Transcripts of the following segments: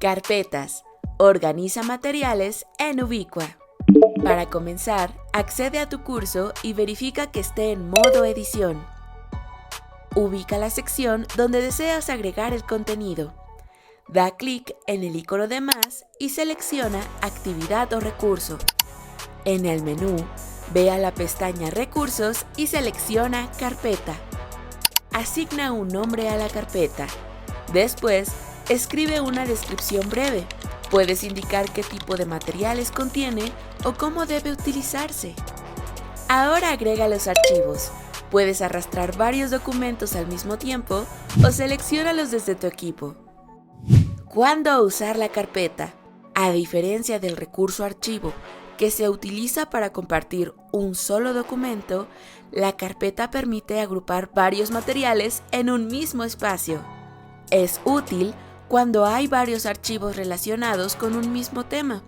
Carpetas. Organiza materiales en Ubiqua. Para comenzar, accede a tu curso y verifica que esté en modo edición. Ubica la sección donde deseas agregar el contenido. Da clic en el icono de más y selecciona Actividad o recurso. En el menú, ve a la pestaña Recursos y selecciona Carpeta. Asigna un nombre a la carpeta. Después, escribe una descripción breve. Puedes indicar qué tipo de materiales contiene o cómo debe utilizarse. Ahora agrega los archivos. Puedes arrastrar varios documentos al mismo tiempo o selecciónalos desde tu equipo. ¿Cuándo usar la carpeta? A diferencia del recurso archivo, que se utiliza para compartir un solo documento, la carpeta permite agrupar varios materiales en un mismo espacio. Es útil cuando hay varios archivos relacionados con un mismo tema,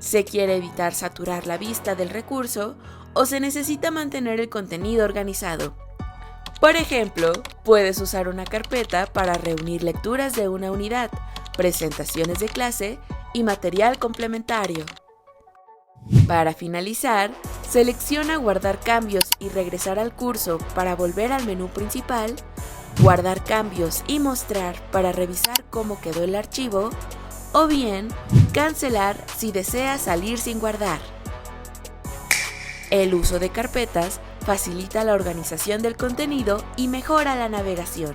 se quiere evitar saturar la vista del recurso o se necesita mantener el contenido organizado. Por ejemplo, puedes usar una carpeta para reunir lecturas de una unidad, presentaciones de clase y material complementario. Para finalizar, selecciona Guardar cambios y regresar al curso para volver al menú principal, Guardar cambios y mostrar para revisar cómo quedó el archivo, o bien cancelar si deseas salir sin guardar. El uso de carpetas facilita la organización del contenido y mejora la navegación.